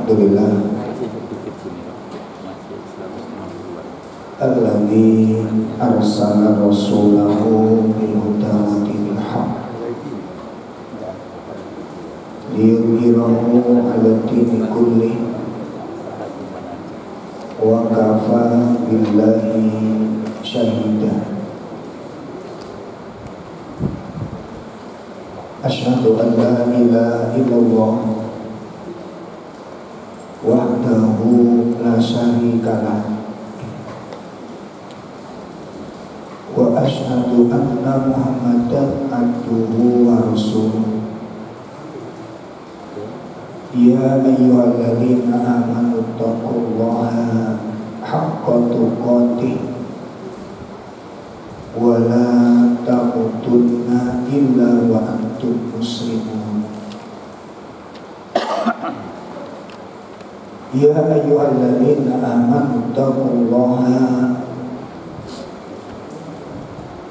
Alhamdulillah alladzi arsala rasulahu bil huda wa dinil haqq liyudhhirahu 'ala dini kullih wa kafa billahi syahida. Asyhadu an la ilaha illallah wahdahu la syarikalah wa asyhadu anna Muhammadan abduhu wa rasuluh. Ya ayyuhalladzina amanu taqullaha haqqa tuqatih wa la tamutunna illa wa antum muslimun. Ya ayyuhalladzina amanu taqullaha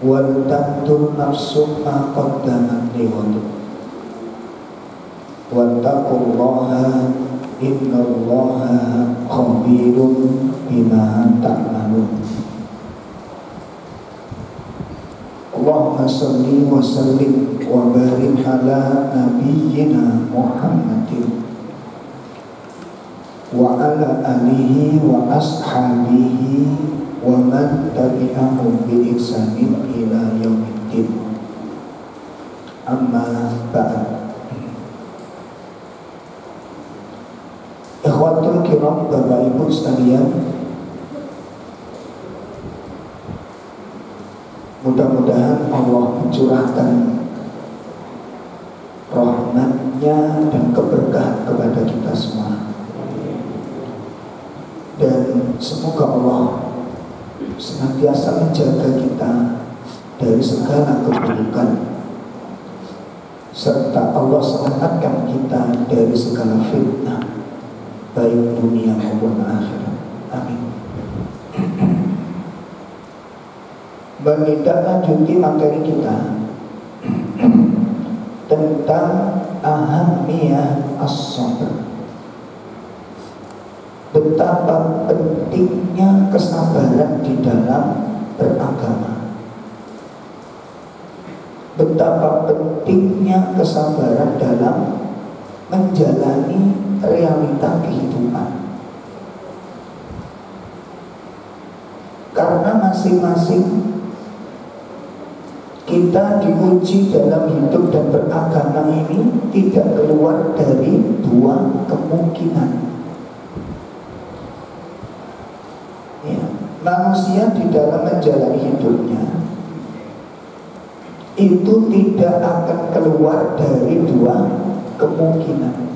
wal tanzur nafsum ma qaddamat lighad wattaqullaha innallaha khabirun bima ta'malun. Allahumma salli wa sallim wa barik ala nabiyyina Muhammadin wa ala alihi wa ashabihi wa man tabi'ahum bi ihsanin ila yaumiddin. Amma ba'd. Ikhwatul kiram, Bapak Ibu sekalian, mudah-mudahan Allah mencurahkan rahmat-Nya dan keberkahan kepada kita semua. Dan semoga Allah senantiasa menjaga kita dari segala keburukan, serta Allah selamatkan kita dari segala fitnah, baik dunia maupun akhirat. Amin. Menindaklanjuti materi kita tentang ahamiyah as-sabr, betapa pentingnya kesabaran di dalam beragama, betapa pentingnya kesabaran dalam menjalani realita kehidupan. Karena masing-masing kita diuji dalam hidup dan beragama ini tidak keluar dari dua kemungkinan. Ya, manusia di dalam menjalani hidupnya itu tidak akan keluar dari dua kemungkinan,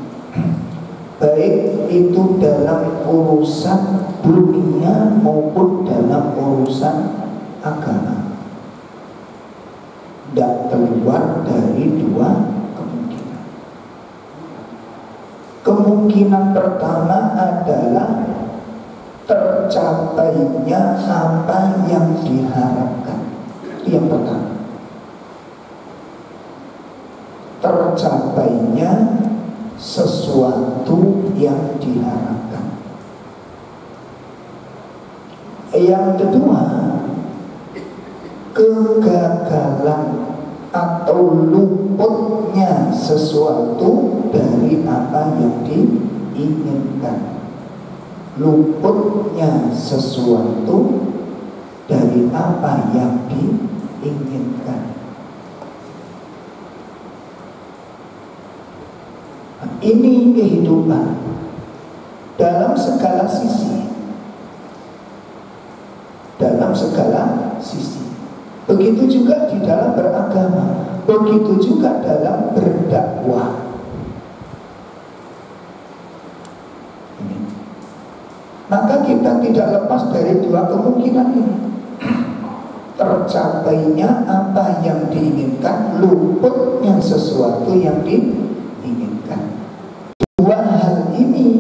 baik itu dalam urusan dunia maupun dalam urusan agama. Tidak keluar dari dua kemungkinan. Kemungkinan pertama adalah tercapainya apa yang diharapkan. Itu yang pertama. Tercapainya sesuatu yang diharapkan. Yang kedua, kegagalan atau luputnya sesuatu dari apa yang diinginkan. Luputnya sesuatu dari apa yang diinginkan. Ini kehidupan dalam segala sisi. Dalam segala sisi. Begitu juga di dalam beragama, begitu juga dalam berdakwah. Maka kita tidak lepas dari dua kemungkinan ini. Tercapainya apa yang diinginkan, luputnya sesuatu yang diinginkan. Dua hal ini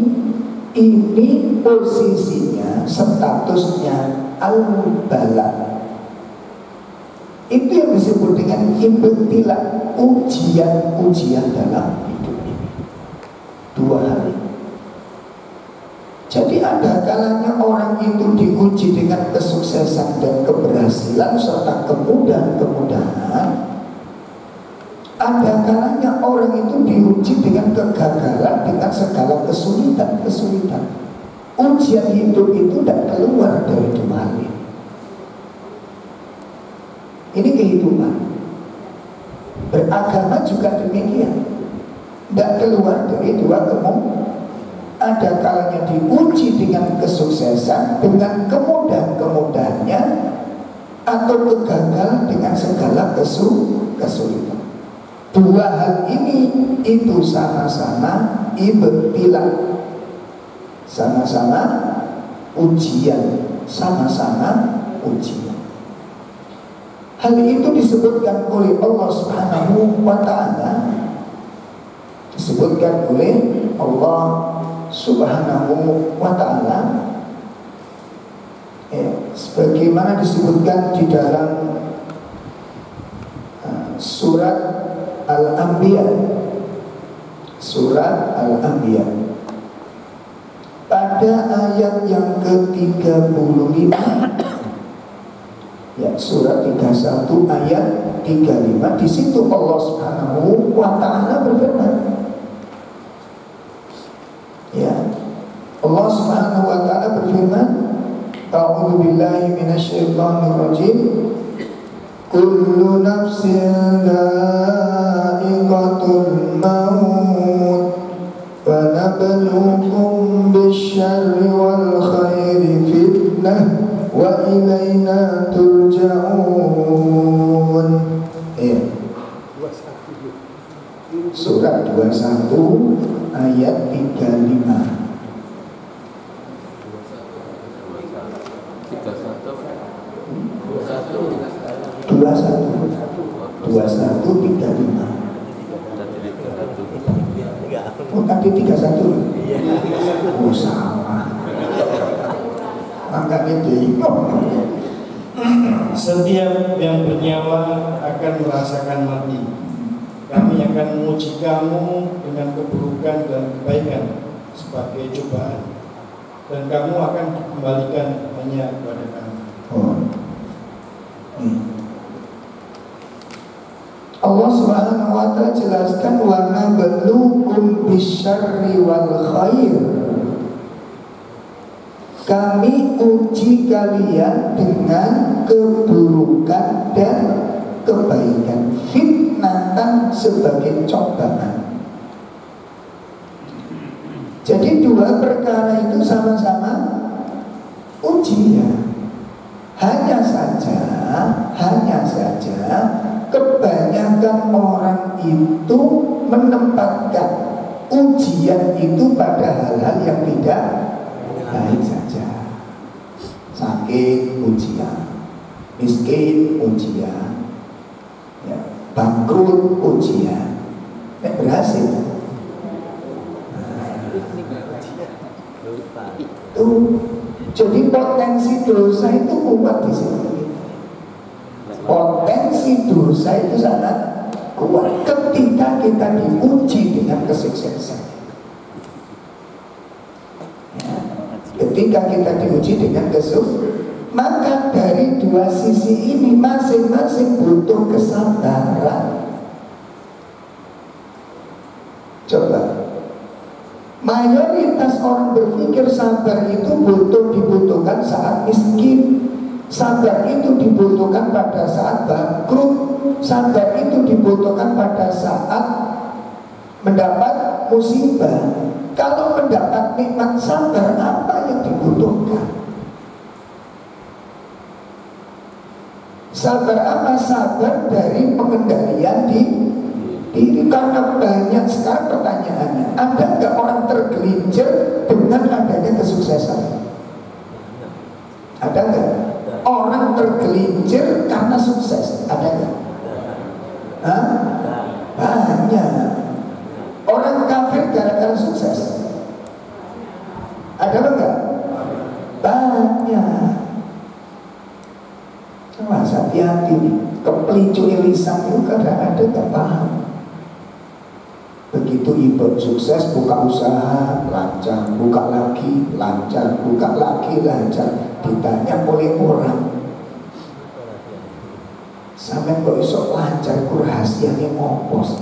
posisinya, statusnya al-bala. Itu yang disebut dengan ibtila, ujian-ujian dalam hidup ini. Dua hal ini. ada kalanya orang itu diuji dengan kesuksesan dan keberhasilan serta kemudahan-kemudahan. Ada kalanya orang itu diuji dengan kegagalan, dengan segala kesulitan-kesulitan. Ujian hidup itu tidak keluar dari dua hal ini. Ini kehidupan. Beragama juga demikian, tidak keluar dari dua kemudahan. Ada kalanya diuji dengan kesuksesan, dengan kemudahan-kemudahannya, atau kegagalan dengan segala kesulitan. Dua hal ini itu sama-sama ibtilah, sama-sama ujian, sama-sama ujian. Hal itu disebutkan oleh Allah Subhanahu wa ta'ala, disebutkan oleh Allah Subhanahu wa ta'ala, sebagaimana disebutkan di dalam surat Al-Anbiya, surat Al-Anbiya pada ayat yang ke-35, ya, surat 31 ayat 35. Di situ Allah Subhanahu wa ta'ala berfirman, ya, Allah Subhanahu wa ta'ala berfirman, a'udzu billahi minasyaitonir rajim, kullu nafsin dha'iqatul maut wa nabluukum bisyarri wal khairi fitnah wa ilaina turja'un. Surat 21 ayat 35. 21:35. Oh, tadi 31. Oh, salah. Makanya bingung. Setiap yang bernyawa akan merasakan mati. Kami akan menguji kamu dengan keburukan dan kebaikan sebagai cobaan, dan kamu akan dikembalikan hanya kepada kami. Allah Subhanahu wa ta'ala jelaskan, wa nabluukum bisyarri wal khair. Kami uji kalian dengan keburukan dan kebaikan, fitnatan sebagai cobaan. Jadi dua perkara itu sama-sama ujian. Hanya saja kebanyakan orang itu menempatkan ujian itu pada hal-hal yang tidak baik saja. Sakit ujian, miskin ujian, ya, bangkrut ujian, berhasil. Jadi potensi dosa itu kuat di sini. Potensi dosa itu sangat kuat ketika kita diuji dengan kesuksesan. Ya, ketika kita diuji dengan kesuksesan, maka dari dua sisi ini masing-masing butuh kesabaran. Coba, mayoritas orang berpikir sabar itu dibutuhkan saat miskin. Sabar itu dibutuhkan pada saat bangkrut. Sabar itu dibutuhkan pada saat mendapat musibah. Kalau mendapat nikmat, sabar apa yang dibutuhkan? Sabar apa? Sabar dari pengendalian diri. Karena banyak sekarang pertanyaannya, ada nggak orang tergelincir dengan adanya kesuksesan? Ada nggak? Orang tergelincir karena sukses, ada nggak? Hah? Banyak. Orang kafir gara-gara sukses, ada nggak? Banyak. Wah, hati-hati nih, kepelincu lisan itu kadang ada nggak paham. begitu ibu sukses, buka usaha lancar, buka lagi lancar, buka lagi lancar. Ditanya oleh orang, sampai kok iso lancar, ku rahasianya ngopos.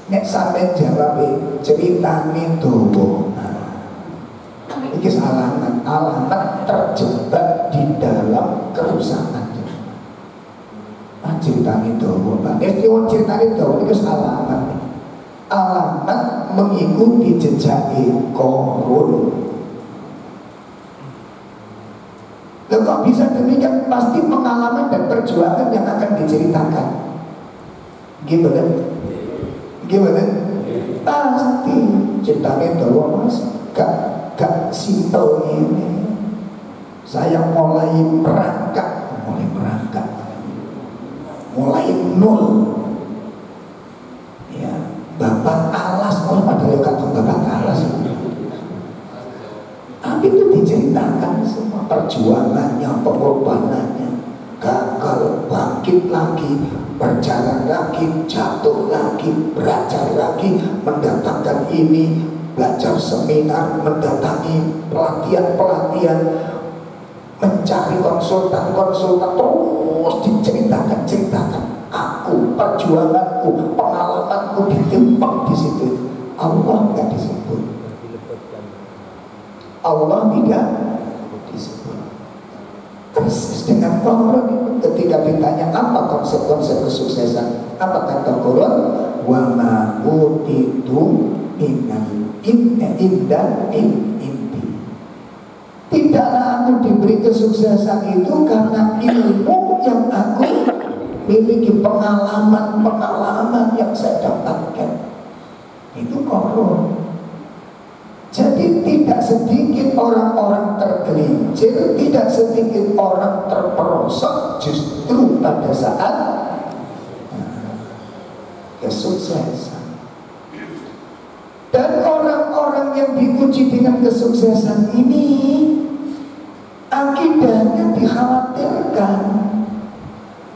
Nek sampai jawab ceritanya dowo, ini alamat terjebak di dalam kerusakan. Ceritanya dowo, ceritanya dowo ini alamat mengikuti jejak korun. Lalu kok bisa demikian? Pasti pengalaman dan perjuangan yang akan diceritakan. Gimana? Gimana? Pasti ceritanya dowo mas, gak simpel ini. Saya mulai merangkak, mulai nol. Ya, babat alas, kalau pada lewat babat alas. Tapi itu diceritakan semua perjuangannya, pengorbanannya, gagal, bangkit lagi, berjalan lagi, jatuh lagi, belajar lagi, mendatangkan ini, belajar seminar, mendatangi pelatihan-pelatihan, mencari konsultan-konsultan, terus diceritakan aku, perjuanganku, pengalamanku ditimpang di situ. Allah nggak disebut, Allah tidak disebut. Persis dengan Quran ketika ditanya apa konsep-konsep kesuksesan, apa kata Quran? Wa ma utitu minal inti. Tidaklah aku diberi kesuksesan itu karena ilmu yang aku miliki, pengalaman yang saya dapatkan. Itu Quran. Jadi tidak sedikit orang-orang tergelincir, tidak sedikit orang terperosok justru pada saat kesuksesan. Dan orang-orang yang diuji dengan kesuksesan ini akidahnya dikhawatirkan.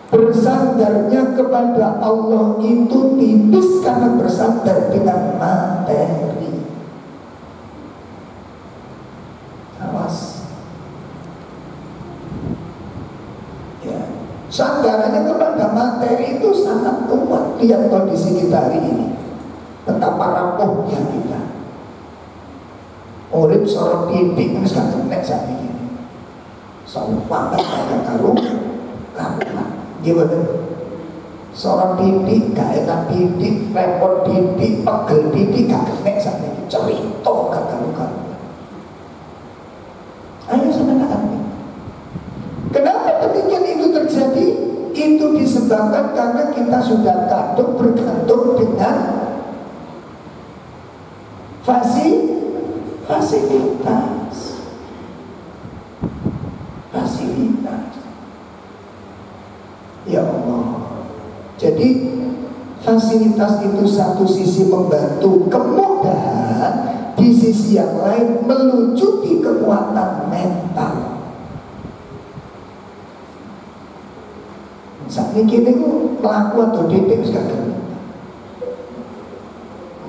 Bersandarnya kepada Allah itu tipis karena bersandar dengan materi. Awas. Ya, sandarannya kepada materi itu sangat kuat. Lihat kondisi kita hari ini, betapa rapuhnya kita. Urip sorot titik wis gak kenek sakniki. Sopan kaya karo karuan. Gimana? Sorot titik, gak enak titik, repot titik, pegel titik gak kenek sakniki. Cerita gak karuan. Ayo sebenarnya. Kenapa demikian itu terjadi? Itu disebabkan karena kita sudah kadung bergantung dengan fasilitas. Ya Allah. Jadi fasilitas itu satu sisi membantu kemudahan, di sisi yang lain melucuti kekuatan mental. Saat ini kita melaku atau titik sekarang,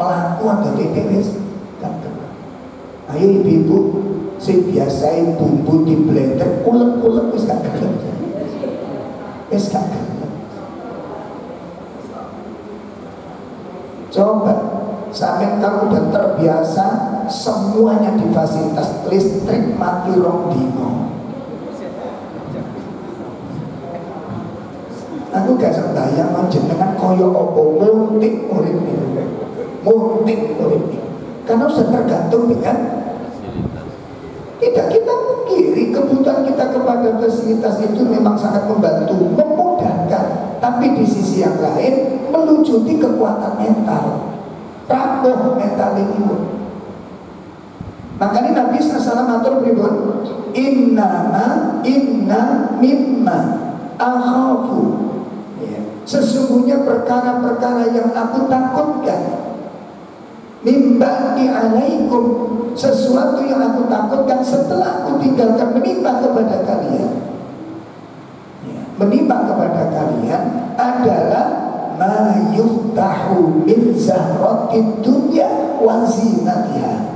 melaku atau titik sekarang. Ayo ibu-ibu, si biasa bumbu di blender, ulek-ulek sekarang, sekarang. Coba sampai kamu udah terbiasa semuanya di fasilitas listrik mati rong dino. Aku gak sembayang jenengan koyo opo muntik urip ini. Karena sudah tergantung dengan tidak kita kiri kebutuhan kita kepada fasilitas itu memang sangat membantu, memudahkan, tapi di sisi yang lain melucuti kekuatan mental, rapuh mental ini. Makanya Nabi SAW matur pripun? Inna mimma akhafu. Sesungguhnya perkara-perkara yang aku takutkan, mimba'ni alaikum, sesuatu yang aku takutkan setelah aku tinggalkan menimpa kepada kalian, menimpa kepada kalian adalah ma yuftahu min zahratid dunya wa zinatiha.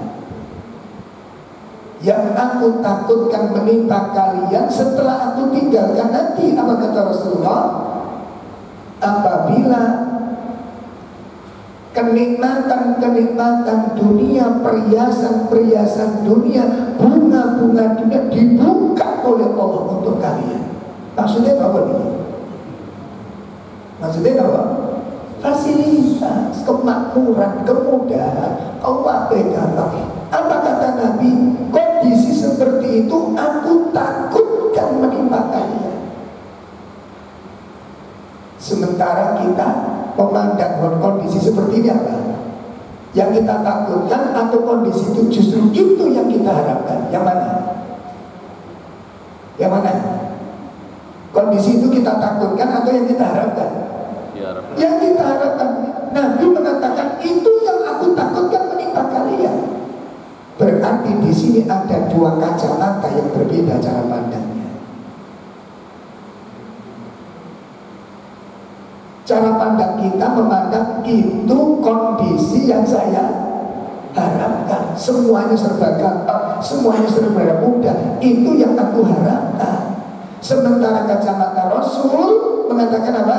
Yang aku takutkan menimpa kalian setelah aku tinggalkan nanti, apa kata Rasulullah? Apabila kenikmatan-kenikmatan dunia, perhiasan-perhiasan dunia, bunga-bunga dunia dibuka oleh Allah untuk kalian. Maksudnya apa nih? Maksudnya apa? Fasilitas, kemakmuran, kemudahan Allah berikan. Apa kata Nabi? Kondisi seperti itu aku takutkan menimpa kalian. Sementara kita memandang kondisi seperti ini apa? Yang kita takutkan atau kondisi itu justru itu yang kita harapkan? Yang mana? Yang mana? Kondisi itu kita takutkan atau yang kita harapkan? Yang kita harapkan. Nabi mengatakan itu yang aku takutkan menimpa kalian. Berarti di sini ada dua kacamata yang berbeda cara pandangnya. Cara pandang kita memandang itu kondisi yang saya harapkan. Semuanya serba gampang, semuanya serba mudah. Itu yang aku harapkan. Sementara kacamata Rasul mengatakan apa?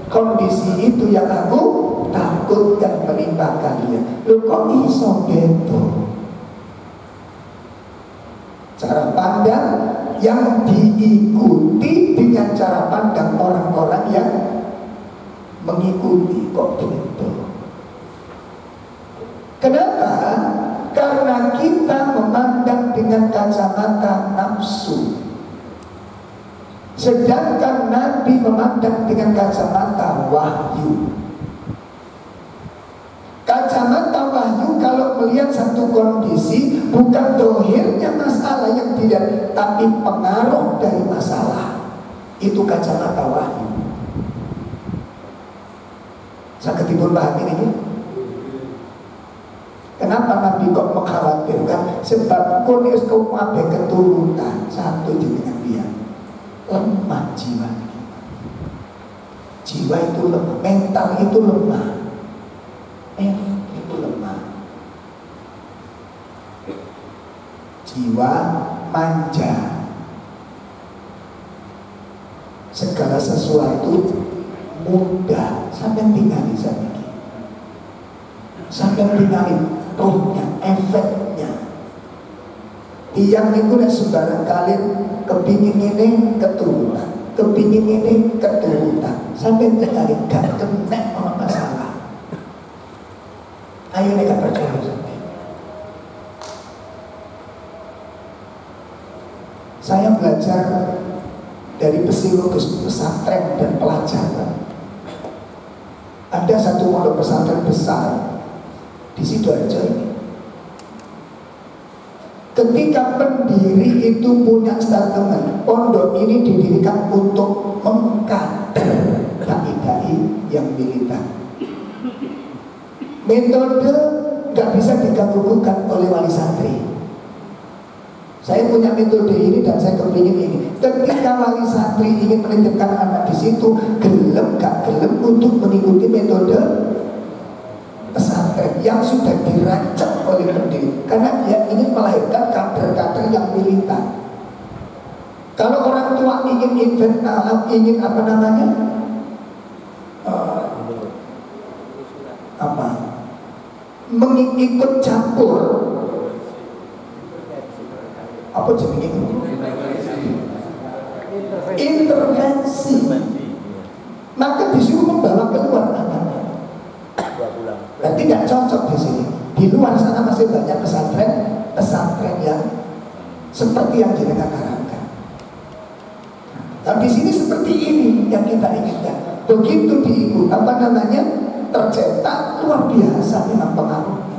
Kondisi itu yang aku takutkan menimpa kalian. Lu kok iso gitu? Cara pandang yang diikuti dengan cara pandang orang-orang yang mengikuti. Kok gitu? Kenapa? Karena kita memandang dengan kacamata nafsu, sedangkan Nabi memandang dengan kacamata wahyu. Kacamata wahyu kalau melihat satu kondisi bukan dohirnya masalah yang tidak, tapi pengaruh dari masalah. Itu kacamata wahyu. Saya ketibun paham ini. Kenapa Nabi kok mengkhawatirkan? Sebab kunis kabeh keturunan satu jenengan dia lemah jiwa. Jiwa itu lemah, mental itu lemah. Itu lemah. Jiwa manja. Segala sesuatu mudah. Sampai tinggali sampai tinggali rohnya, efeknya. Tiang itu sembarang kali kepingin ini keturunan, kepingin ini keturunan, sampai tinggali gak kena orang masalah. Ayo mereka percaya sampai. Saya belajar dari psikologis pesantren dan pelajaran. Ada satu pondok pesantren besar di Sidoarjo ini. Ketika pendiri itu punya statement, pondok ini didirikan untuk mengkader dai-dai yang militan. Metode gak bisa digabungkan oleh wali santri. Saya punya metode ini dan saya kepingin ini. Ketika wali santri ingin menitipkan anak di situ, gelem gak gelem untuk mengikuti metode pesantren yang sudah dirancang oleh pendiri, karena dia ingin melahirkan kader-kader yang militan. Kalau orang tua ingin invent, ingin apa namanya, mengikut campur, apa jenis intervensi, maka disuruh membawa keluar anaknya. Berarti nggak cocok di sini. Di luar sana masih banyak pesantren yang seperti yang jenengan harapkan. Nah, di sini seperti ini yang kita inginkan. Begitu diikut, tercetak luar biasa memang pengaruhnya.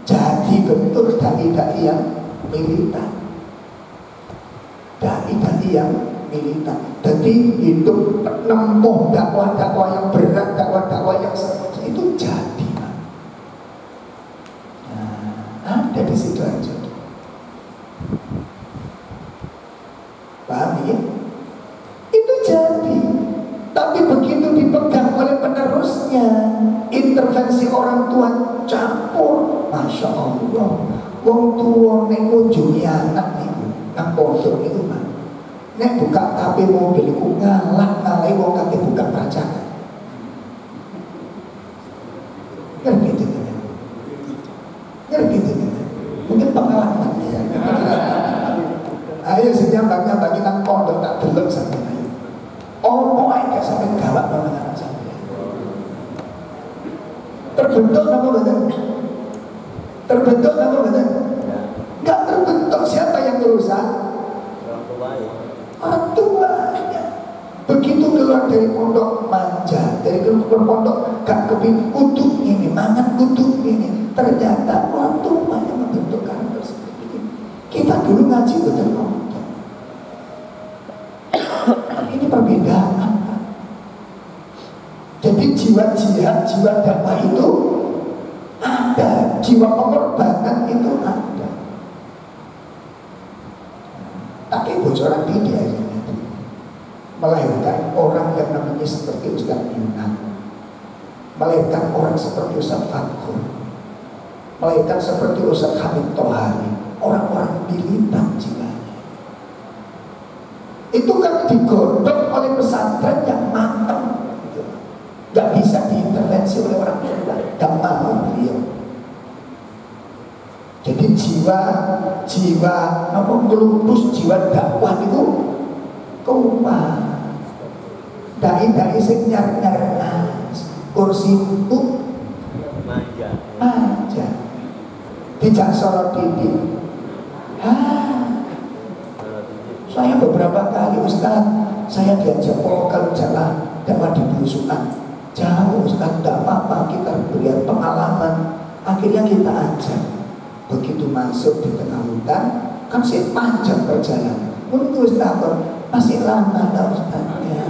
Jadi betul dai-dai yang militan. Dai-dai yang militan. Jadi hidup menempuh dakwah-dakwah yang berat, dakwah-dakwah yang itu jadi. Ada di situ aja. Paham ya? Itu jadi. Tapi begitu dipegang intervensi orang tua campur. Masya Allah, wong tua nek ngunjungi anak niku nang pondok niku mah nek buka tape mobil iku ngalah-ngalahi wong kate buka pacaran. Ngerti gitu kan? Ngerti gitu kan? Mungkin pengalaman ya. Ayo senyambangnya bagi nang pondok tak delok sampeyan. Opo ae gak sampe gawak nang anak sampeyan. Terbentuk apa betul? Terbentuk apa betul? Enggak terbentuk, siapa yang merusak? Orang tuanya. Begitu keluar dari pondok manja, dari keluar pondok gak kepingin kutuk ini, mangan kutuk ini. Ternyata orang tua yang membentuk karakter seperti ini. Kita dulu ngaji betul pondok. Ini perbedaan. Jadi jiwa jihad, jiwa dakwah itu ada, jiwa pengorbanan itu ada. Tapi bocoran ini aja melahirkan orang yang namanya seperti Ustaz Yunan, melahirkan orang seperti Ustaz Fakhur, melahirkan seperti Ustaz Hamid Tohari, orang-orang militan jiwanya. Itu kan digodok oleh pesantren yang matang. Gak bisa diintervensi oleh orang tua, gak mau beliau. Jadi jiwa apa ngelupus jiwa dakwah itu kuat. Dai-dai sing nyar-nyar kursi itu manja. Tidak sorot diri. Saya beberapa kali Ustaz, saya diajak lokal jalan dakwah di belusukan. Jauh Ustaz, tidak apa-apa, kita berikan pengalaman. Akhirnya kita ajak. Begitu masuk di tengah hutan, kan saya panjang perjalanan. Menunggu Ustaz, masih lama tak Ustaz? Ya.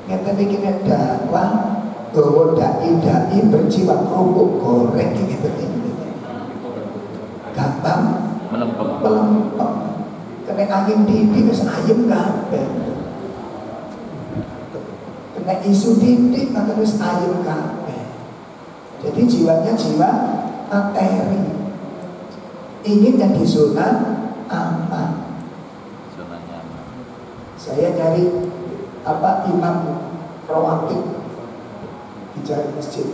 Ngeten iki nek dakwah, bahwa dai berjiwa kerupuk goreng gitu. Gampang melempem. Kena angin titik wis ayem kabeh. Kena isu titik maka wis ayem kabeh. Jadi jiwanya jiwa materi. Ingin yang di zona aman. Saya nyari imam rawatib di jalan masjid.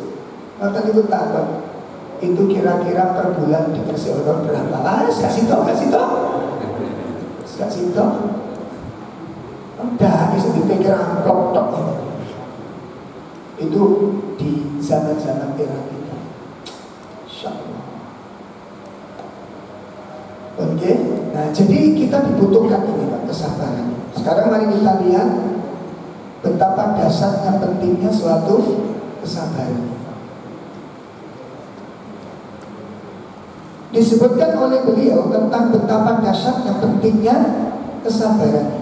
Maka itu takut. Itu kira-kira per bulan dikasih honor berapa? Kasih tau. Udah bisa dipikir amplop tok ini. Itu di zaman-zaman era kita. Insyaallah. Oke. Nah, jadi kita dibutuhkan ini Pak, kesabaran. Sekarang mari kita lihat betapa dasarnya pentingnya suatu kesabaran. Disebutkan oleh beliau tentang betapa dasarnya pentingnya kesabaran.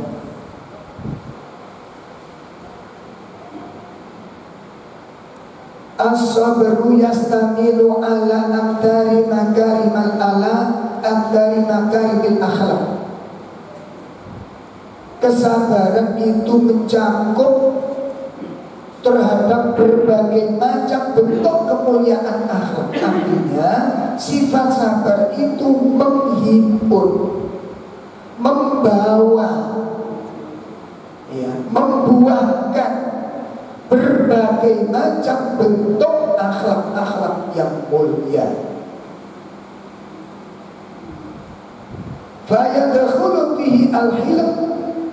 As-sabru yastamilu ala aqdari makarimal ala aqdari makarimil akhlaq. Kesabaran itu mencakup terhadap berbagai macam bentuk kemuliaan akhlak. Artinya sifat sabar itu menghimpun, membawa, membuahkan berbagai macam bentuk akhlak-akhlak yang mulia. Fayadkhulu fihi al-hilm,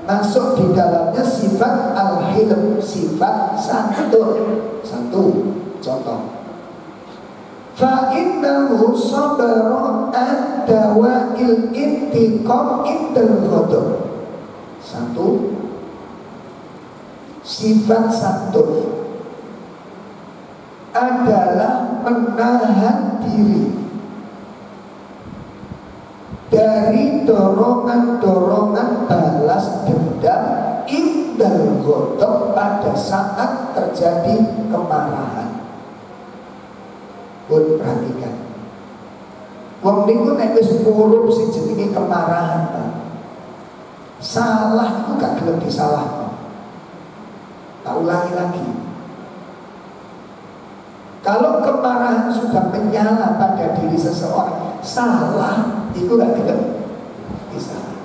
masuk di dalamnya sifat al-hilm, sifat santun. Satu contoh, fa'innahu sabara ad-dawa'il intiqam indal ghadab. Satu, sifat santun adalah menahan diri dari dorongan-dorongan balas dendam indal ghadab, pada saat terjadi kemarahan. Pun perhatikan, wong niku nek wis murup sing jenenge kemarahan, Pak. Salah itu gak gelem disalahno. Tak ulangi lagi. Kalau kemarahan sudah menyala pada diri seseorang, salah, itu gak gelap disalah.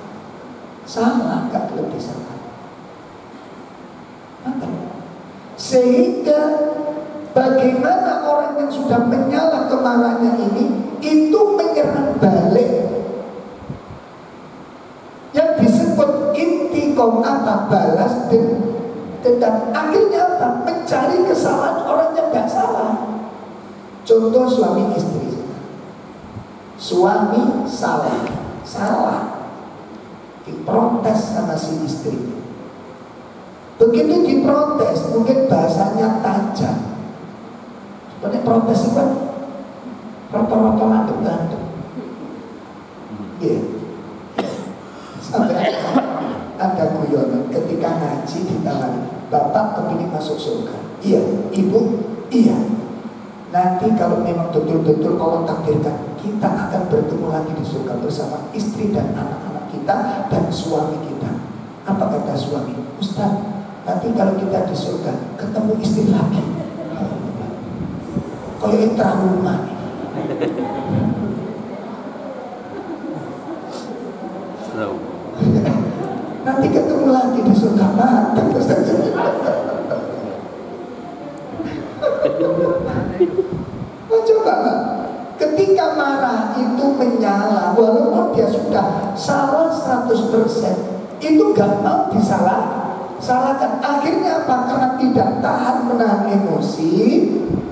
Salah gak gelap disalah. Sehingga bagaimana orang yang sudah menyala kemarahannya ini itu menyerang balik, yang disebut intiqam, apa? Balas dendam. Akhirnya apa? Mencari kesalahan orang yang gak salah. Contoh suami istri. Suami salah, diprotes sama si istri. Begitu diprotes, mungkin bahasanya tajam. Sebenarnya protes itu kan rotor-rotor adem-adem. Iya. Sampai ada guyonan ketika ngaji ditawari, bapak kepingin masuk surga. Iya, ibu, iya. Nanti kalau memang betul-betul Allah takdirkan, kita akan bertemu lagi di surga bersama istri dan anak-anak kita dan suami kita. Apa kata suami? Ustaz, nanti kalau kita di surga ketemu istri lagi. Kalau yang trauma nih. Nanti ketemu lagi di surga mati. Coba ketika marah itu menyala, walaupun dia sudah salah 100%, itu gak mau salahkan. Akhirnya apa? Karena tidak tahan menahan emosi,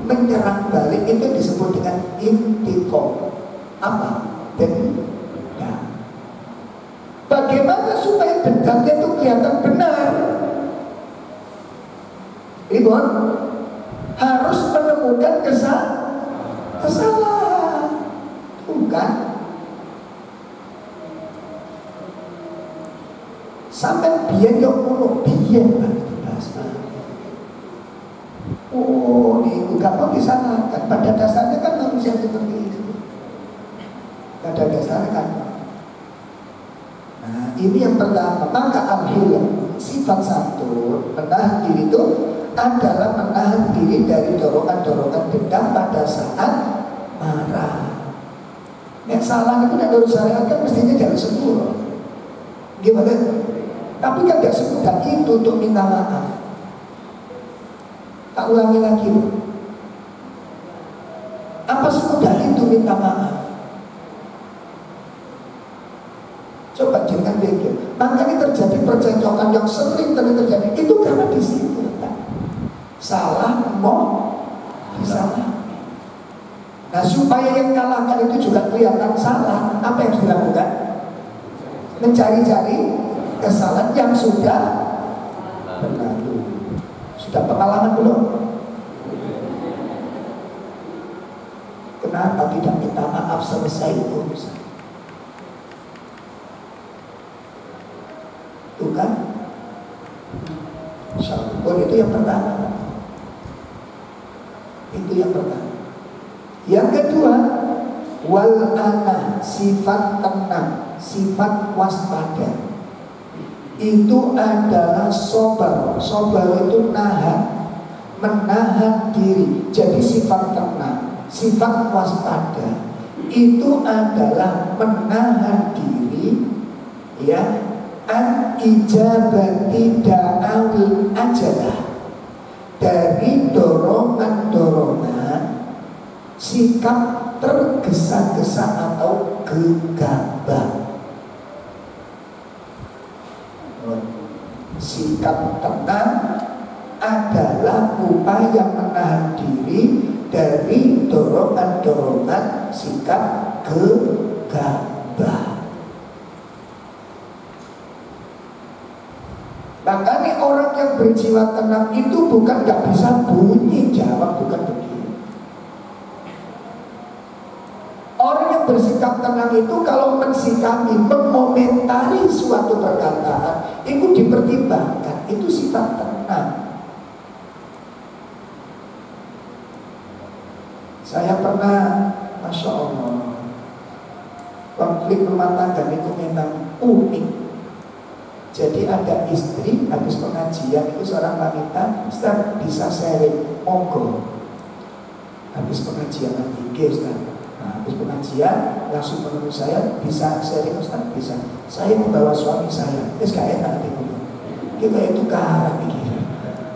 menyerang balik. Itu disebut dengan intiqam. Apa? Dendam. Bagaimana supaya dendamnya itu kelihatan benar? Ribon harus menemukan kesalahan, bukan sampai biar yang mulu biar oh ini gak mau disalahkan. Pada dasarnya kan manusia seperti itu, pada dasarnya kan. Nah ini yang pertama. Maka al-hilm, sifat satu, menahan diri itu adalah menahan diri dari dorongan-dorongan dendam pada saat marah. Yang salah itu dari syariat kan mestinya dari sepuluh. Gimana? Tapi kan gak semudah itu untuk minta maaf. Tak ulangi lagi. Apa semudah itu minta maaf? Coba jangan pikir. Makanya terjadi percekcokan yang sering terjadi itu karena di situ. Salah mau disalah. Nah supaya yang kalahkan itu juga kelihatan salah, apa yang harus dilakukan? Mencari-cari kesalahan yang sudah berlalu. Sudah pengalaman belum? Kenapa tidak minta maaf selesai urusan? Itu kan? Syukur itu yang pertama. Itu yang pertama. Yang kedua, wal anah, sifat tenang, sifat waspada. Itu adalah sobar. Sobar itu menahan diri. Jadi sifat tenang, sifat waspada itu adalah menahan diri, ya, an ijabati da'awil ajalah, dari dorongan-dorongan sikap tergesa-gesa atau gegabah. Sikap tenang adalah upaya menahan diri dari dorongan-dorongan sikap gegabah. Makanya orang yang berjiwa tenang itu bukan gak bisa bunyi jawab, bukan begitu. Orang yang bersikap tenang itu kalau mensikapi, mengomentari suatu perkataan, itu dipertimbangkan, itu sifat tenang. Saya pernah, Masya Allah, konflik rumah tangga itu memang unik. Jadi ada istri habis pengajian itu seorang wanita, Ustaz bisa sharing, monggo. Habis pengajian lagi, Ustaz. Nah, habis pengajian langsung menemui saya, bisa sharing Ustaz, bisa. Saya membawa suami saya, terus gak enak itu. Kita itu karang ini,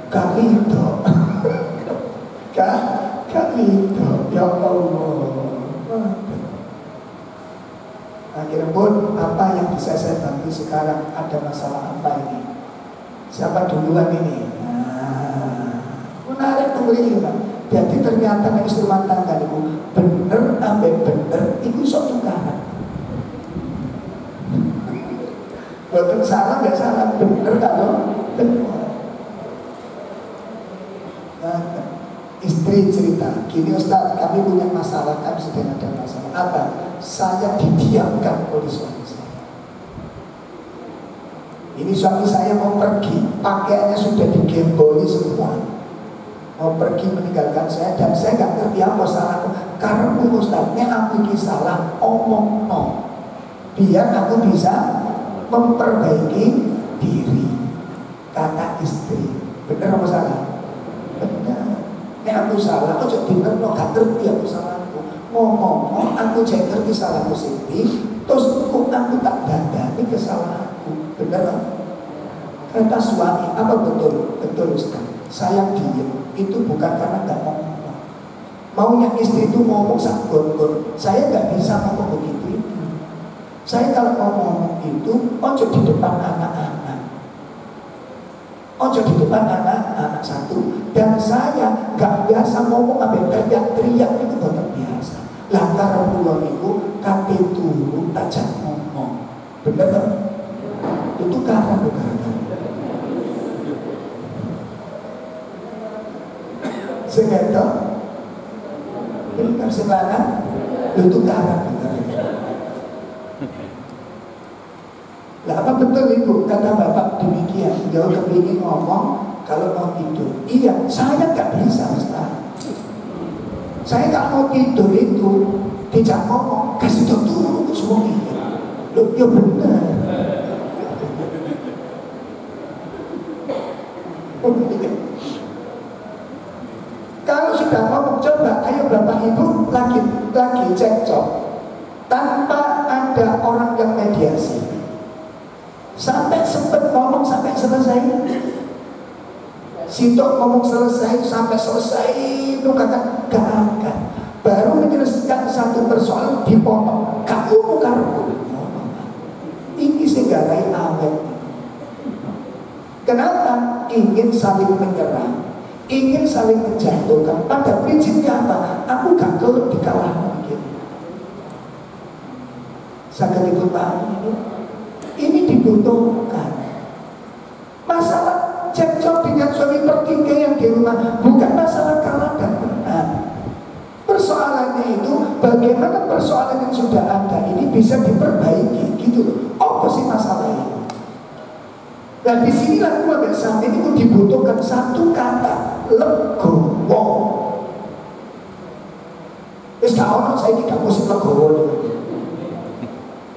kali itu, kali itu, ya Allah. Akhirnya pun apa yang bisa saya bantu sekarang, ada masalah apa ini? Siapa duluan ini? Menarik kembali Pak. Jadi ternyata istri rumah tangga itu bener ambil bener itu sok tukaran. Betul salah nggak salah, bener kalau bener. Istri cerita, gini Ustaz, kami punya masalah, kami sedang ada masalah. Apa? Saya didiamkan oleh suami saya. Ini suami saya mau pergi, pakaiannya sudah digemboli semua, mau pergi meninggalkan saya, dan saya nggak ngerti apa salahku. Karena Ustaznya aku ini salah, omong no, biar aku bisa memperbaiki diri, kata istri. Benar apa salah? Benar. Ini aku salah, aku jadi bener, gak ngerti aku salahku. Ngomong, aku jadi ngerti salah positif, terus aku tak dandani kesalahanku. Bener kan? Kata suami, apa betul? Betul Ustaz, saya diem, itu bukan karena gak mau ngomong. Maunya istri itu ngomong sak gon-gon, saya gak bisa ngomong begitu itu. Saya kalau mau ngomong itu, ojo di depan anak-anak, ojo di depan anak-anak satu. Dan saya gak biasa ngomong sampai teriak-teriak, itu bukan biasa. Lantaran pulang itu kate turu tajam ngomong. Bener kan? Itu karena segedo benar sekarang itu karena lah apa betul itu kata bapak demikian. Jauh kepingin ngomong kalau mau tidur. Iya, saya gak bisa Ustaz. Saya gak mau tidur itu tidak ngomong, kasih tahu dulu semua ini. Loh, ya benar. Kalau sudah ngomong, coba ayo bapak ibu lagi cekcok tanpa ada orang yang mediasi. Sampai sempat ngomong sampai selesai. Sintok ngomong selesai sampai selesai itu kata gak akan. Baru menyelesaikan satu persoalan dipotong. Kamu karena ini segarai awet. Kenapa? Ingin saling menyerang, ingin saling menjatuhkan. Pada prinsipnya apa? Aku gak kelak dikalahkan begini. Sekalipun paham ini dibutuhkan. Masalah cekcok dengan suami pertiga yang di rumah bukan masalah kalah dan menang. Persoalannya itu bagaimana persoalan yang sudah ada ini bisa diperbaiki, gitu loh. Apa sih masalah ini? Dan disinilah keluarga sampai itu dibutuhkan satu kata, legowo. Wis gak ono saiki gak mesti legowo.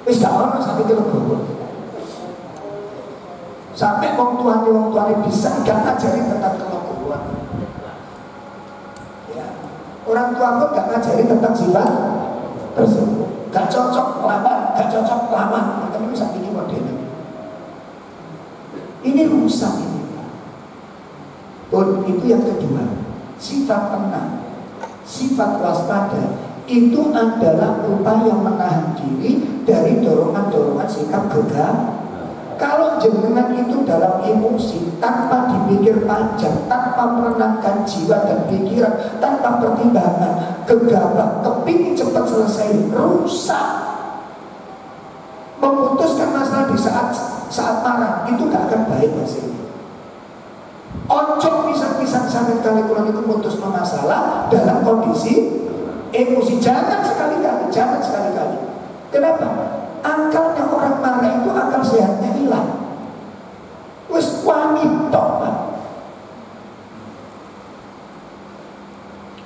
Wis gak ono saiki legowo. Sampai wong tuane bisa gak ngajari tentang kelegowoan. Ya. Orang tua pun gak ngajari tentang sifat tersebut. Gak cocok lawan, gak cocok lawan. Tapi bisa ini modelnya. Ini rusak ini. Itu yang kedua, sifat tenang, sifat waspada itu adalah upaya menahan diri dari dorongan-dorongan sikap gegabah. Kalau jenengan itu dalam emosi, tanpa dipikir panjang, tanpa menenangkan jiwa dan pikiran, tanpa pertimbangan, gegabah, kepingin cepat selesai, rusak. Memutuskan masalah di saat marah itu gak akan baik hasilnya. Ojo pisang-pisang sampai kali kurang itu memutus masalah dalam kondisi emosi. Jangan sekali-kali. Kenapa? Akalnya orang marah itu akal sehatnya hilang. Wes wanita,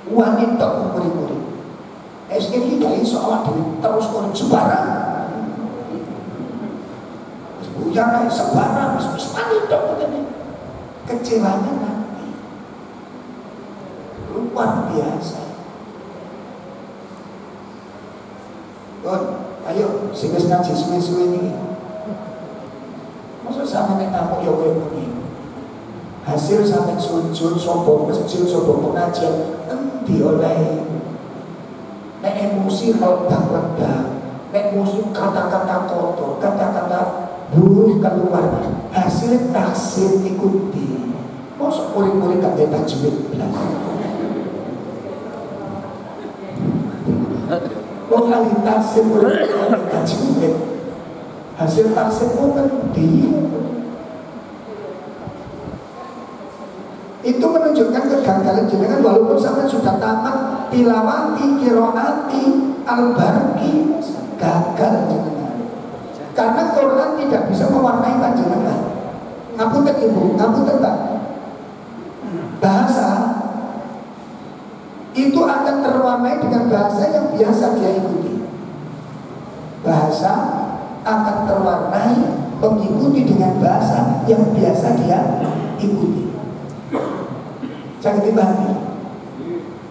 wanita umur-umur. SKI gak iso awak dhewe terus kon sembarang. Yang sebarang, sepanjang itu kecewanya nanti luar biasa. Kon, ayo, sing wis ngaji suwe-suwe ini. Masa sama nek tamu ya koyo ngene. Hasil sampai sujud sopo masjid sopo pengajian endi oleh. Nek emosi redak-redak, nek musuh kata-kata kotor, kata-kata buruk keluar, hasil taksir ikuti. Masa murid-murid tak ada tajwid belas. Wong kali taksir murid tak ada tajwid. Hasil taksir pun dia. Itu menunjukkan kegagalan jenengan walaupun sampai sudah tamat tilawati, kiroati, al-barqi, gagal jenengan. Karena Quran tidak bisa mewarnai panjenengan. Ngapunten ibu, ngapunten Pak. Bahasa itu akan terwarnai dengan bahasa yang biasa dia ikuti. Bahasa akan terwarnai mengikuti dengan bahasa yang biasa dia ikuti. Jangan dibahagi.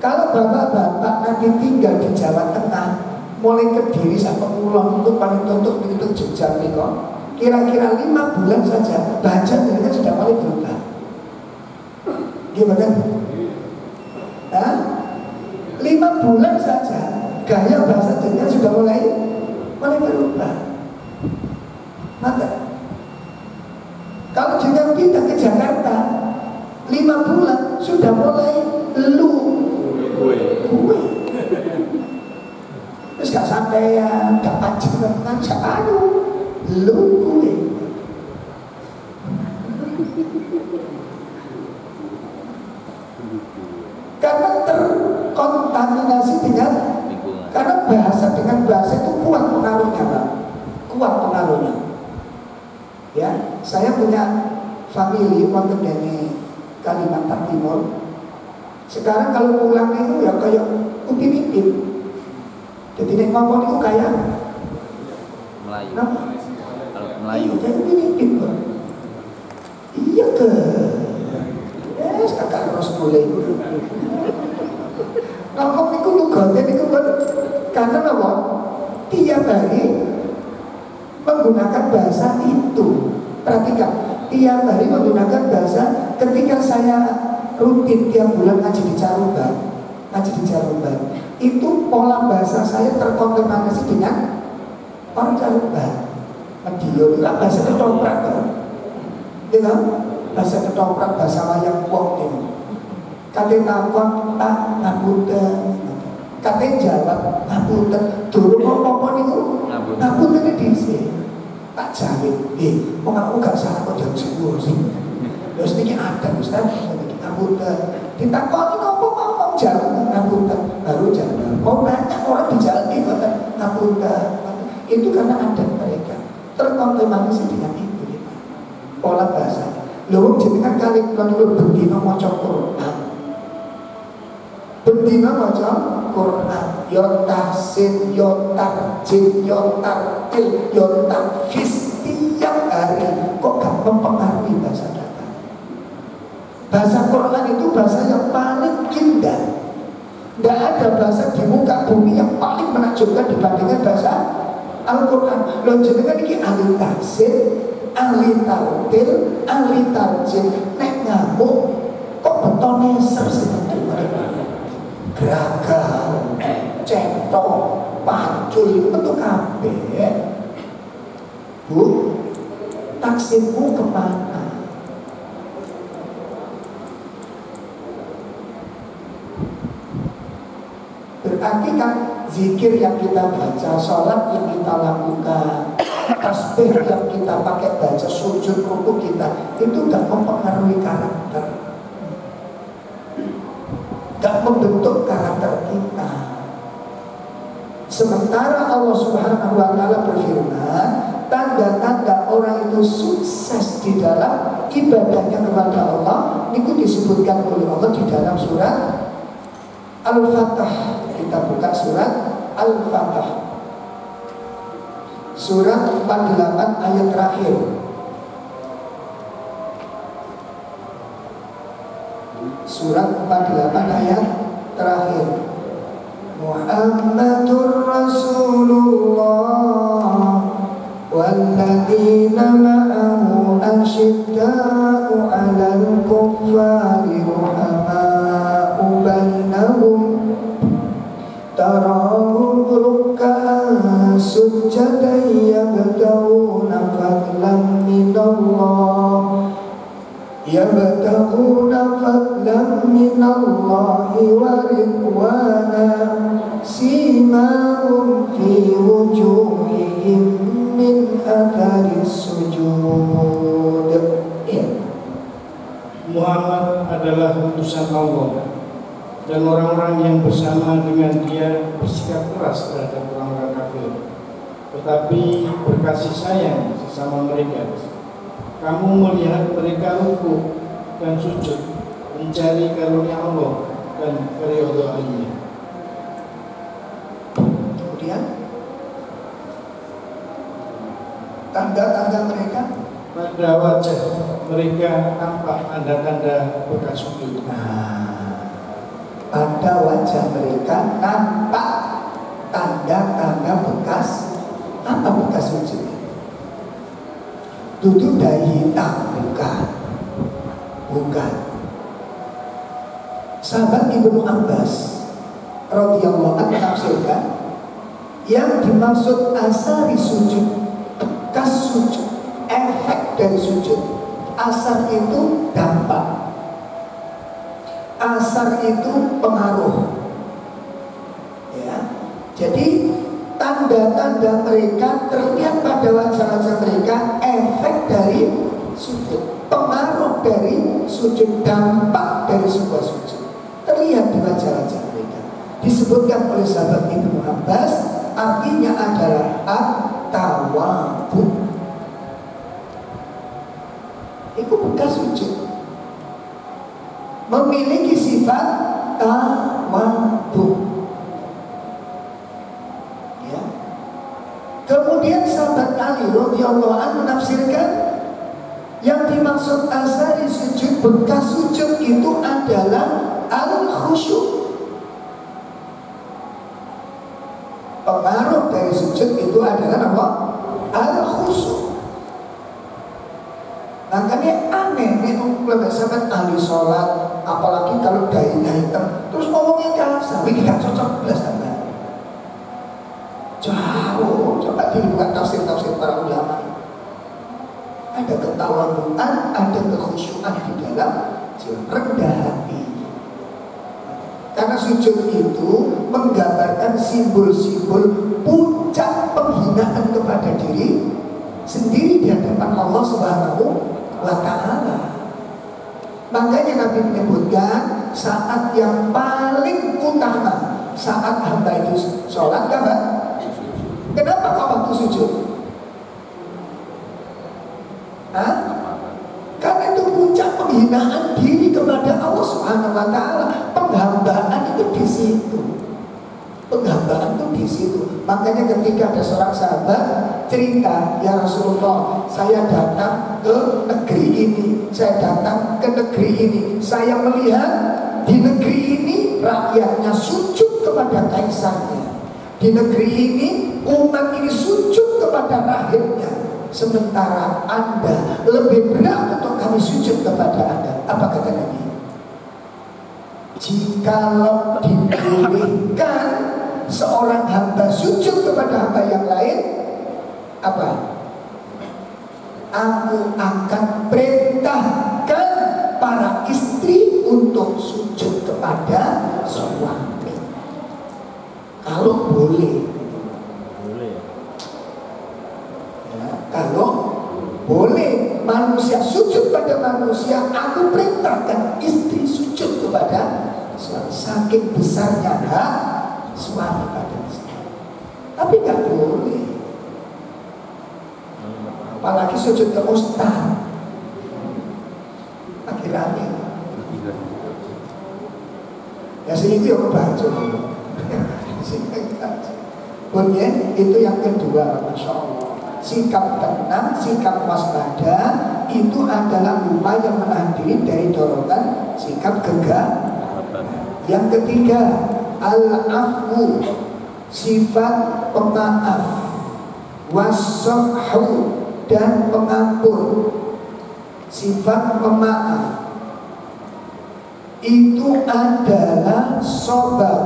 Kalau bapak-bapak nanti tinggal di Jawa Tengah, mulai Kediri sampai Kulon untuk paling tutup itu jejak nih kok. Kira-kira 5 bulan saja baca mereka sudah mulai berubah. Gimana? Hah? 5 bulan saja gaya bahasa jenengan sudah mulai berubah. Maka kalau jenengan pindah ke Jakarta 5 bulan sudah mulai lu gue terus gak sampai ya gak pacaran kan anu lu gue karena terkontaminasi dengan karena bahasa dengan bahasa itu kuat pengaruhnya Pak, kuat pengaruhnya ya. Saya punya family wonten dari Kalimantan Timur. Sekarang kalau pulang itu ya kayak upin ipin. Jadi nek ngomong itu kayak Melayu. Nah, Kalau Melayu kayak upin ipin Pak. Iya ke. Yes, kakak harus boleh. Ngomong itu lugatnya itu kan karena apa? Tiap hari menggunakan bahasa itu. Perhatikan, tiap hari menggunakan bahasa. Ketika saya rutin tiap bulan ngaji di Caruban, itu pola bahasa saya terkontaminasi dengan orang Caruban. Medio itu bahasa ketoprak kan? Ya kan? Bahasa ketoprak, bahasa wayang wong itu. Kate takon tak ngapunten. Kate jawab ngapunten. Durung apa-apa niku ngapunten dhisik. Tak jamin, kok aku gak salah kok jam 10 sih. Terus ini ada Ustaz, ngapunten. Ditakoni nopo mau jawab ngapunten, baru jawab. Mau nanya orang di jalan itu ngapunten. Itu karena adat mereka terkontaminasi dengan itu ya. Pola bahasa. Lho jenengan kali kula bendina maca Quran. Bendina maca Quran, yo tahsin, yo tarjim, yo tartil, yo tahfiz tiap hari. Kok gak mempengaruhi bahasa kita? Bahasa Quran itu bahasa yang paling indah. Tidak ada bahasa di muka bumi yang paling menakjubkan dibandingkan bahasa Al-Quran. Loh jenengan ini ahli tahsin, ahli tartil, ahli tarjim. Nek ngamuk kok betone seperti gagal, centok, pacul itu bentuk kabeh. Bu, taksirmu kemana? Berarti kan zikir yang kita baca, sholat yang kita lakukan, tasbih yang kita pakai baca, sujud rukuk kita itu gak mempengaruhi karakter, gak membentuk karakter kita. Sementara Allah Subhanahu wa Ta'ala berfirman, tanda-tanda orang itu sukses di dalam ibadahnya kepada Allah itu disebutkan oleh Allah di dalam surat Al-Fatah. Kita buka surat Al-Fatah, surat 48 ayat terakhir. Surat 48 ayat terakhir. Muhammadur Rasulullah walladzina ma'ahu asyidda'u 'alal kuffari ruhama'u bainahum tarahum ruk'an sujjadan yabtaguna fadlan minallah wa ridwana simahum fi wujuhihim min atharis sujud. Muhammad adalah utusan Allah dan orang-orang yang bersama dengan dia bersikap keras terhadap orang-orang kafir, tetapi berkasih sayang sesama mereka. Kamu melihat mereka ruku dan sujud mencari karunia Allah dan keridhaannya. Kemudian tanda-tanda mereka, pada wajah mereka tampak tanda-tanda bekas sujud. Pada wajah mereka nampak tanda-tanda bekas apa bekas sujud? Duduk dari hitam, bukan. Sahabat Ibnu Abbas radhiyallahu anhu menafsirkan yang dimaksud asari sujud, bekas sujud, efek dari sujud. Asar itu dampak, asar itu pengaruh. Ya, jadi tanda-tanda mereka terlihat pada wajah-wajah mereka, efek dari sujud, pengaruh dari sujud, dampak dari sebuah sujud terlihat di wajah-wajah mereka. Disebutkan oleh sahabat Ibnu Abbas, artinya adalah at-tawadhu. Itu bekas sujud, memiliki sifat tawadhu. Kemudian sahabat Ali radhiyallahu anhu menafsirkan yang dimaksud asari sujud, bekas sujud itu adalah al-khusyuk. Pengaruh dari sujud itu adalah apa? Al-khusyuk. Makanya aneh nih kalau sahabat Ali sholat, apalagi kalau dahinya hitam, terus ngomongnya kasar, ini gak cocok belas tambah. Jauh, coba dibuka tafsir-tafsir para ulama. Ada ketawaduan, ada kekhusyuan di dalam rendah hati. Karena sujud itu menggambarkan simbol-simbol puncak penghinaan kepada diri sendiri di hadapan Allah Subhanahu wa Ta'ala. Makanya Nabi menyebutkan saat yang paling utama saat hamba itu sholat, kapan? Kenapa kau waktu sujud? Karena itu puncak penghinaan diri kepada Allah Subhanahu wa Ta'ala. Penghambaan itu di situ. Penghambaan itu di situ. Makanya ketika ada seorang sahabat cerita, ya Rasulullah, saya datang ke negeri ini, saya datang ke negeri ini, saya melihat di negeri ini rakyatnya sujud kepada kaisarnya. Di negeri ini umat ini sujud kepada rahibnya, sementara Anda lebih berat untuk kami sujud kepada Anda. Apa kata Nabi? Jikalau dibolehkan seorang hamba sujud kepada hamba yang lain, apa? Aku akan perintahkan para istri untuk sujud kepada suami. Kalau boleh, ya, kalau boleh manusia sujud pada manusia, aku perintahkan istri sujud kepada suami. Saking besarnya hak suami pada istri. Tapi nggak boleh. Apalagi sujud ke ustaz, akhirnya ya sini itu yang kebaca. Bunyi itu yang kedua, Masya Allah. sikap tenang, sikap waspada itu adalah upaya menahan diri dari dorongan sikap gegabah. Yang ketiga, al-afwu, sifat pemaaf, was-safhu, dan pengampun. Sifat pemaaf itu adalah sabar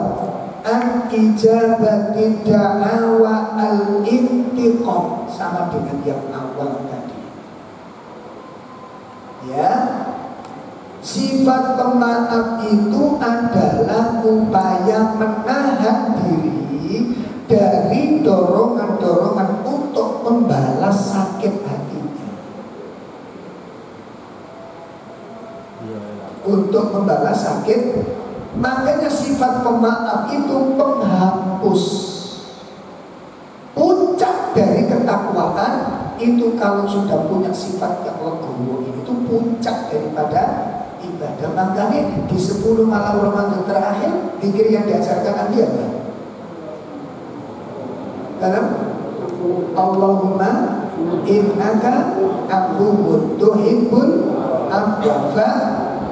an ijabati da'awa al-intiqam, sama dengan yang awal tadi. Ya, sifat pemaaf itu adalah upaya menahan diri dari dorongan-dorongan untuk membalas sakit hatinya, untuk membalas sakit. Makanya sifat pemaaf itu penghapus. Puncak dari ketakwaan itu kalau sudah punya sifat yang legowo, itu puncak daripada ibadah. Makanya di 10 malam Ramadan terakhir zikir yang diajarkan Nabi apa? Dalam Allahumma innaka afuwwun tuhibbul afwa,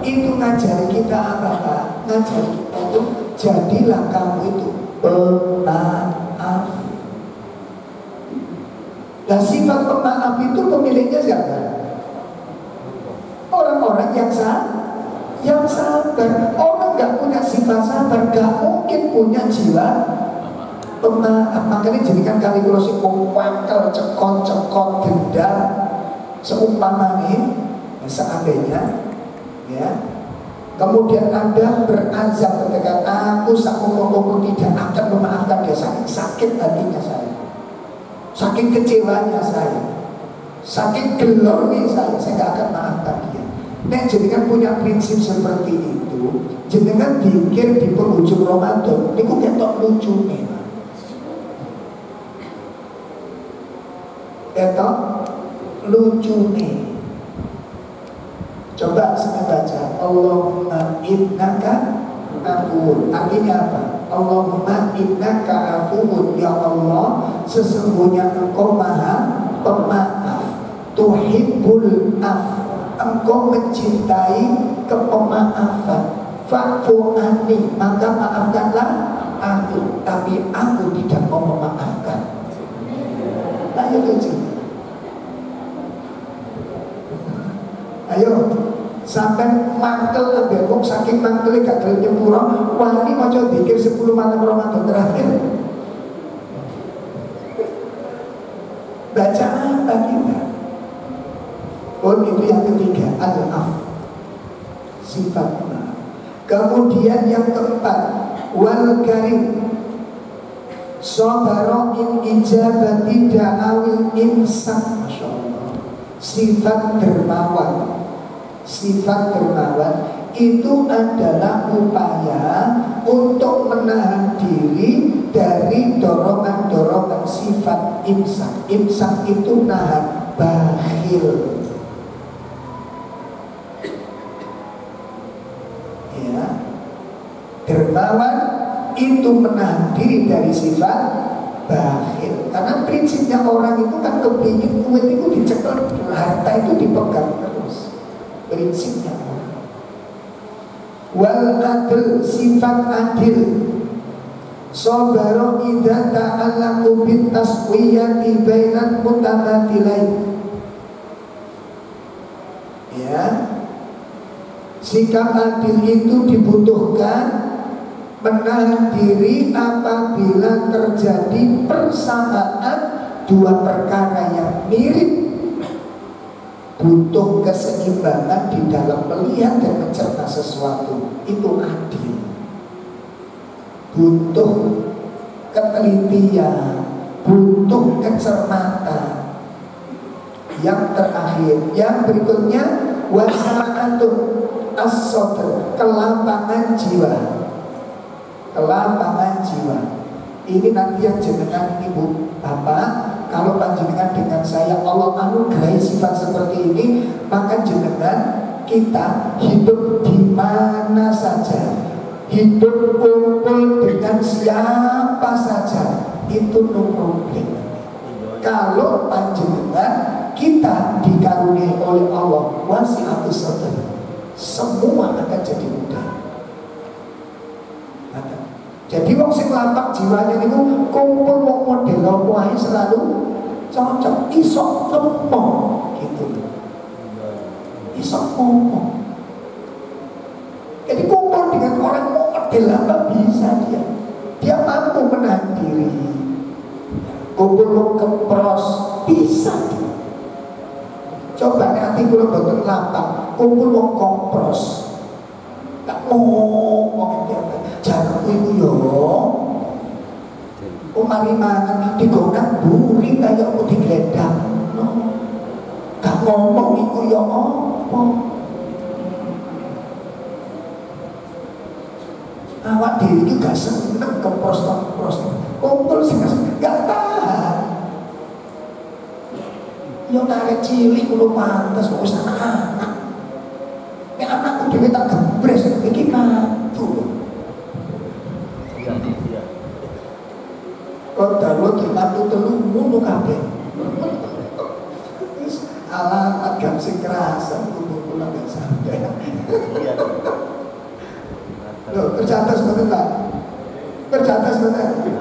itu ngajari kita apa Pak? Ngajari kita itu jadilah kamu itu pemaaf. Nah, sifat pemaaf itu pemiliknya siapa? Orang-orang yang sabar. Orang nggak punya sifat sabar nggak mungkin punya jiwa pemaaf. Makanya jadikan kali kalau si pengwangkel cekot dendam seumpama nih, seandainya ya, kemudian Anda berazam ketika aku sakit tidak akan memaafkan dia, sakit hatinya saya, saking kecewanya saya, saking gelornya saya nggak akan maafkan dia. Nek jenengan punya prinsip seperti itu, jenengan pikir di penghujung Ramadan niku ketok lucu nih, ketok lucu nih. Coba saya baca Allahumma innaka afuwun, artinya apa? Allahumma innaka afuwun, ya Allah sesungguhnya engkau maha pemaaf, tuhibbul af, engkau mencintai kepemaafan, fa'fu anni, maka maafkanlah aku, tapi aku tidak mau memaafkan. Nah itu ayo sampai mangkel lebih kok, saking mangkelnya gak gelem nyepuro wani maca zikir 10 malam Ramadan terakhir. Baca apa kita? Oh, itu yang ketiga, al-af, sifat maaf. Kemudian yang keempat, wal karim, sabara min ijabati da'awil insan. Masya Allah, sifat dermawan. Sifat dermawan itu adalah upaya untuk menahan diri dari dorongan-dorongan sifat imsak. Imsak itu nahan, bakhil. Ya, dermawan itu menahan diri dari sifat bakhil. Karena prinsipnya orang itu kan kepingin duit itu dicekel, harta itu dipegang terus. Prinsipnya wal adl, sifat adil. Sabaro idza ta'allaqu bit taswiyati bainal mutamathilain. Ya, sikap adil itu dibutuhkan menahan diri apabila terjadi persamaan dua perkara yang mirip. Butuh keseimbangan di dalam melihat dan mencerna sesuatu, itu adil. Butuh ketelitian, butuh kecermatan. Yang terakhir, yang berikutnya, wasa'atun as-sadr, kelapangan jiwa. Kelapangan jiwa ini nanti yang jenengan ini Bu Bapak, kalau panjenengan dengan saya Allah anugerahi sifat seperti ini, maka jenengan kita hidup di mana saja, hidup kumpul dengan siapa saja, itu no problem. kalau panjenengan kita dikaruniai oleh Allah wasi'atus sadr, semua akan jadi mudah. Jadi wong sing lapang jiwanya niku kumpul wong model opo ae selalu cocok, iso ngomong gitu. Iso ngomong. Jadi kumpul dengan orang model apa bisa dia. Dia mampu menahan diri. Kumpul wong kepros bisa dia. Coba nanti kula boten lapang, kumpul wong kompros. Tak ngomong dia. Jangan itu yo, mari mangan digonang buri kayak aku digledang, gak ngomong itu yo apa? Awak diri itu gak seneng kepros, kumpul sih gak tahan. Yo narik cilik kulo pantes, wis anak-anak. Nek anakku dhewe tak gembres iki mantu. Kau dalu dimantu telu ngono kabeh. Alamat gak sing kerasan kumpul gak sampai. Loh, tercatat betul tak? Tercatat betul.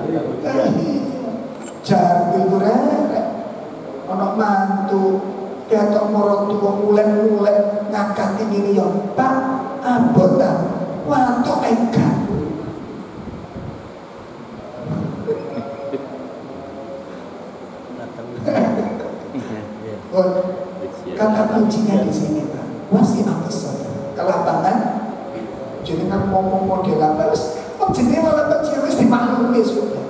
Jar iku rek. Ana mantu ketok maratuwa mulen-mulen ngangkat ngene yo, Pak, abotan. Watuk enggak. Kata kuncinya di sini, Pak. Wasi'atus sadr, kelapangan. Jadi kan ngomong model apa? Oh, jadi malah kecil wis dimaklumi sudah.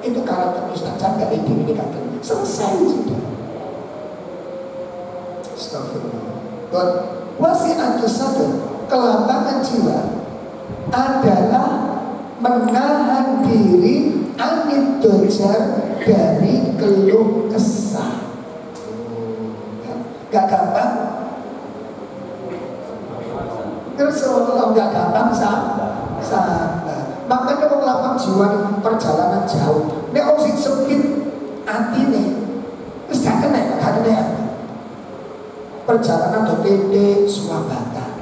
Itu karakter Ustaz Chandra ini dikatakan selesai sudah. Astagfirullah. Wasi'atus sadr, kelapangan jiwa adalah menahan diri anit dojar dari keluh kesah. Gak gampang. Terus kalau gak gampang sabar. Makanya wong lapang jiwa nih perjalanan jauh. Nek wong sing sempit atine wis gak kena. Perjalanan do tete Swabata.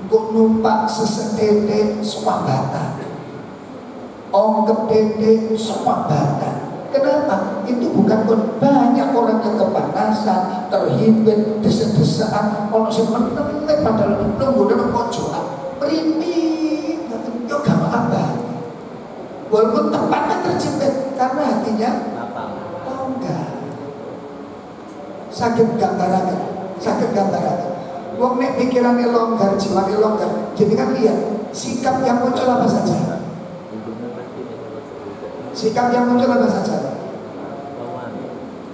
Kok numpak sesetete Swabata. Ongkep tete Swabata. Kenapa? Itu bukan banyak orang yang kepanasan, terhimpit, desa-desaan, orang yang menengah padahal nunggu dalam pojokan, merinding, yo gak apa-apa. Walaupun tempatnya terjepit, karena hatinya longgar. Sakit gambarannya. Wong nek pikirannya longgar, jiwanya longgar. Jadi kan lihat sikap yang muncul apa saja. Sikap yang muncul apa saja?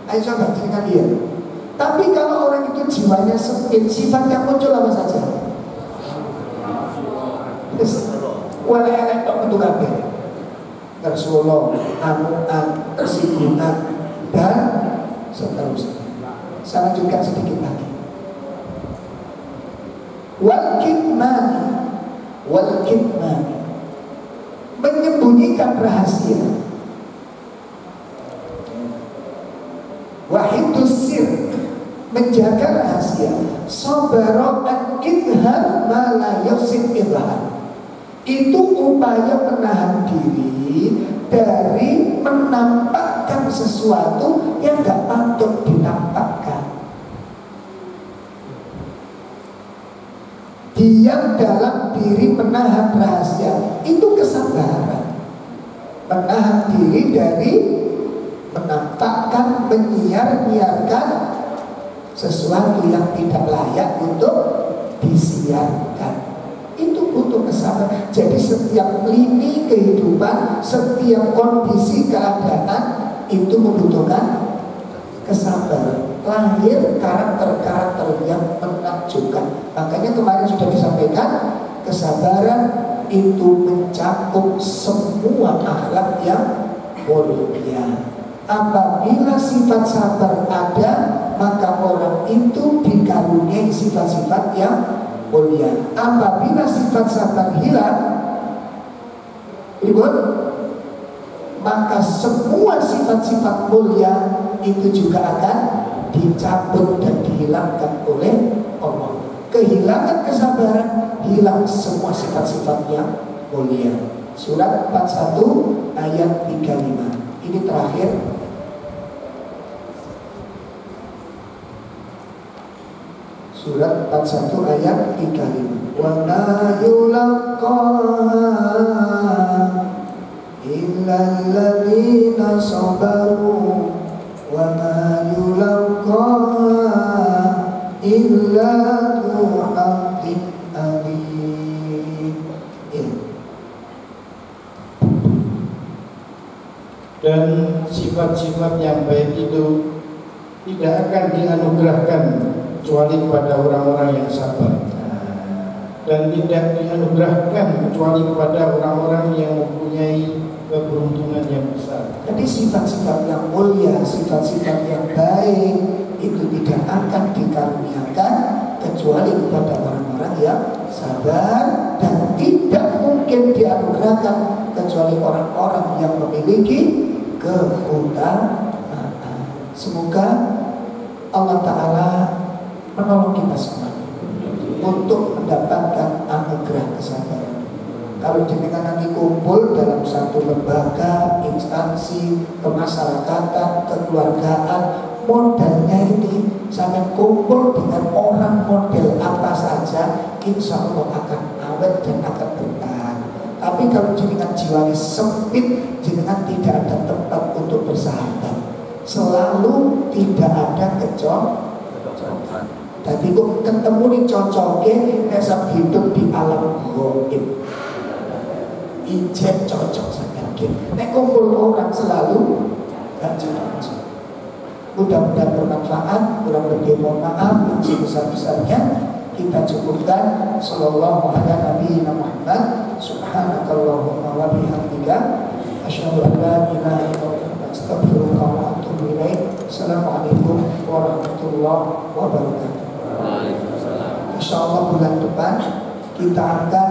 Ayo coba dengarkan dia. Tapi kalau orang itu jiwanya sempit, sifat yang muncul apa saja? Wala elek tok metu kabeh. Tersolo, amuan, tersinggungan dan seterusnya. Saya lanjutkan sedikit lagi. Wal kitmani, menyembunyikan rahasia. Wahidus sir, menjaga rahasia. Sabaro an idhar ma la yafsid idhar. Itu upaya menahan diri dari menampakkan sesuatu yang gak patut dinampakkan. Diam dalam diri menahan rahasia, itu kesabaran. Menahan diri dari menampakkan, menyiarkan sesuatu yang tidak layak untuk disiarkan. Itu butuh kesabaran. Jadi setiap lini kehidupan, setiap kondisi keadaan itu membutuhkan kesabaran. Lahir karakter-karakter yang menakjubkan. Makanya kemarin sudah disampaikan, kesabaran itu mencakup semua akhlak yang mulia. Apabila sifat sabar ada, maka orang itu dikaruniai sifat-sifat yang mulia. Apabila sifat sabar hilang, ribut, maka semua sifat-sifat mulia itu juga akan dicabut dan dihilangkan oleh Allah. Kehilangan kesabaran, hilang semua sifat-sifat yang mulia. Surat 41 ayat 35. Ini terakhir. Surat 41 ayat 35. Wa la yulaqaha illal ladzina sabaru wa ma yulaqaha illa dzu hazzin adzim. Dan sifat-sifat yang baik itu tidak akan dianugerahkan kecuali kepada orang-orang yang sabar, dan tidak dianugerahkan kecuali kepada orang-orang yang mempunyai keberuntungan yang besar. Jadi sifat-sifat yang mulia, sifat-sifat yang baik itu tidak akan dikaruniakan kecuali kepada orang-orang yang sabar, dan tidak mungkin dianugerahkan kecuali orang-orang yang memiliki keutamaan. Semoga Allah Ta'ala menolong kita semua untuk mendapatkan anugerah kesabaran. Kalau jenengan nanti kumpul dalam satu lembaga, instansi, kemasyarakatan, kekeluargaan, modalnya ini sampai kumpul dengan orang model apa saja, insya Allah akan awet dan akan bertahan. Tapi kalau jenengan jiwanya sempit, jenengan tidak ada tempat untuk bersahabat, selalu tidak ada kecocokan. Tapi kok ketemu nih cocoknya, esok hidup di alam goib, ijek cocok sangat. Nek kumpul orang selalu gak cocok. Mudah-mudahan bermanfaat. Kurang lebih mohon maaf. Yang sebesar-besarnya kita cukupkan. Sallallahu ala nabiyina Muhammad. Subhanakallahumma wa bihamdika asyhadu an la ilaha illa anta astaghfiruka wa atubu ilaik. Assalamualaikum warahmatullahi wabarakatuh. Insyaallah bulan depan kita akan